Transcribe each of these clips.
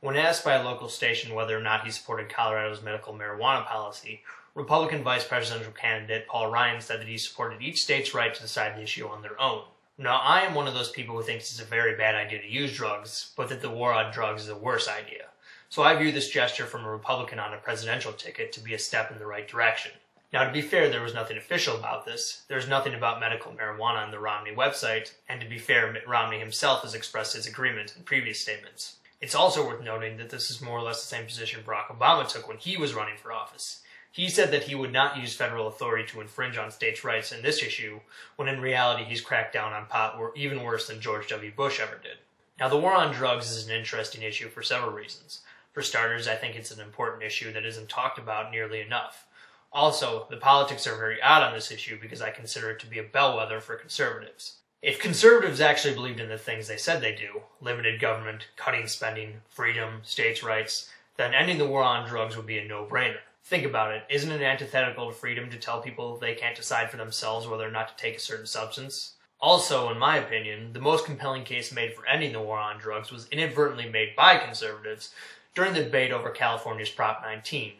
When asked by a local station whether or not he supported Colorado's medical marijuana policy, Republican vice presidential candidate Paul Ryan said that he supported each state's right to decide the issue on their own. Now, I am one of those people who thinks it's a very bad idea to use drugs, but that the war on drugs is a worse idea. So I view this gesture from a Republican on a presidential ticket to be a step in the right direction. Now, to be fair, there was nothing official about this. There's nothing about medical marijuana on the Romney website, and to be fair, Mitt Romney himself has expressed his agreement in previous statements. It's also worth noting that this is more or less the same position Barack Obama took when he was running for office. He said that he would not use federal authority to infringe on states' rights in this issue, when in reality he's cracked down on pot even worse than George W. Bush ever did. Now, the war on drugs is an interesting issue for several reasons. For starters, I think it's an important issue that isn't talked about nearly enough. Also, the politics are very odd on this issue because I consider it to be a bellwether for conservatives. If conservatives actually believed in the things they said they do, limited government, cutting spending, freedom, states' rights, then ending the war on drugs would be a no-brainer. Think about it. Isn't it antithetical to freedom to tell people they can't decide for themselves whether or not to take a certain substance? Also, in my opinion, the most compelling case made for ending the war on drugs was inadvertently made by conservatives during the debate over California's Prop 19,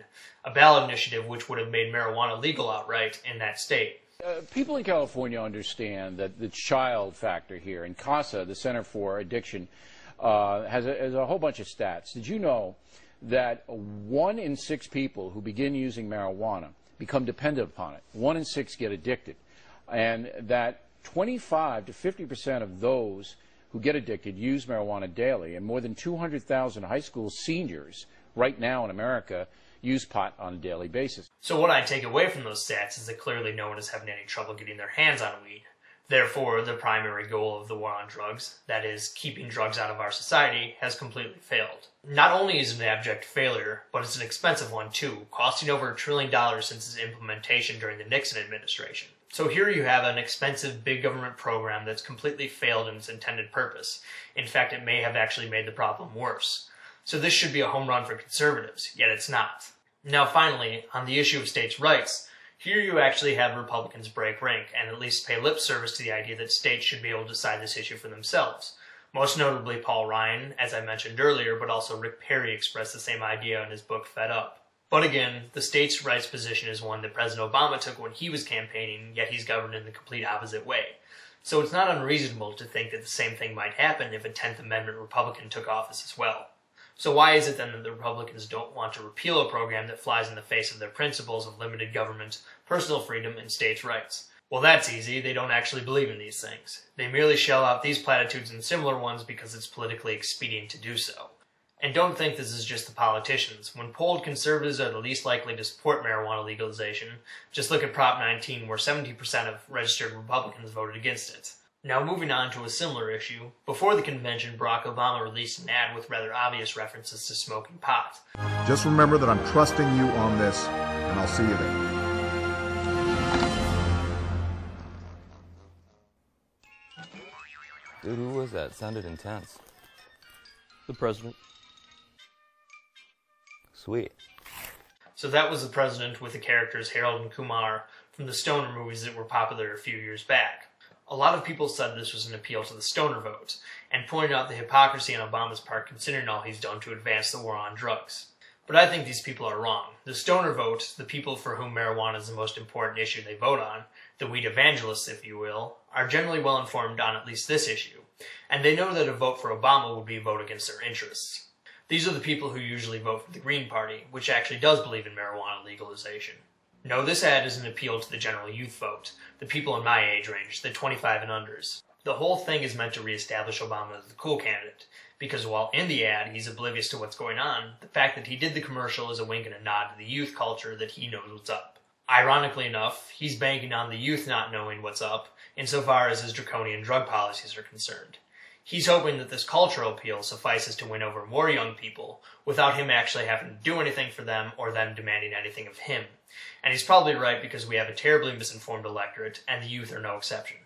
a ballot initiative which would have made marijuana legal outright in that state. People in California understand that the child factor here, and CASA, the Center for Addiction, has a whole bunch of stats. Did you know that 1 in 6 people who begin using marijuana become dependent upon it? 1 in 6 get addicted. And that 25 to 50% of those who get addicted use marijuana daily, and more than 200,000 high school seniors right now in America use pot on a daily basis. So what I take away from those stats is that clearly no one is having any trouble getting their hands on weed. Therefore, the primary goal of the war on drugs, that is, keeping drugs out of our society, has completely failed. Not only is it an abject failure, but it's an expensive one too, costing over $1 trillion since its implementation during the Nixon administration. So here you have an expensive big government program that's completely failed in its intended purpose. In fact, it may have actually made the problem worse. So this should be a home run for conservatives, yet it's not. Now finally, on the issue of states' rights, here you actually have Republicans break rank and at least pay lip service to the idea that states should be able to decide this issue for themselves. Most notably Paul Ryan, as I mentioned earlier, but also Rick Perry expressed the same idea in his book Fed Up. But again, the states' rights position is one that President Obama took when he was campaigning, yet he's governed in the complete opposite way. So it's not unreasonable to think that the same thing might happen if a 10th Amendment Republican took office as well. So why is it then that the Republicans don't want to repeal a program that flies in the face of their principles of limited government, personal freedom, and states' rights? Well, that's easy. They don't actually believe in these things. They merely shell out these platitudes and similar ones because it's politically expedient to do so. And don't think this is just the politicians. When polled, conservatives are the least likely to support marijuana legalization. Just look at Prop 19, where 70% of registered Republicans voted against it. Now moving on to a similar issue, before the convention, Barack Obama released an ad with rather obvious references to smoking pot. Just remember that I'm trusting you on this, and I'll see you there. Dude, who was that? Sounded intense. The president. Sweet. So that was the president with the characters Harold and Kumar from the Stoner movies that were popular a few years back. A lot of people said this was an appeal to the stoner vote, and pointed out the hypocrisy on Obama's part considering all he's done to advance the war on drugs. But I think these people are wrong. The stoner vote, the people for whom marijuana is the most important issue they vote on, the weed evangelists, if you will, are generally well informed on at least this issue, and they know that a vote for Obama would be a vote against their interests. These are the people who usually vote for the Green Party, which actually does believe in marijuana legalization. No, this ad is an appeal to the general youth vote, the people in my age range, the 25 and unders. The whole thing is meant to reestablish Obama as the cool candidate, because while in the ad he's oblivious to what's going on, the fact that he did the commercial is a wink and a nod to the youth culture that he knows what's up. Ironically enough, he's banking on the youth not knowing what's up, insofar as his draconian drug policies are concerned. He's hoping that this cultural appeal suffices to win over more young people, without him actually having to do anything for them or them demanding anything of him. And he's probably right because we have a terribly misinformed electorate, and the youth are no exception.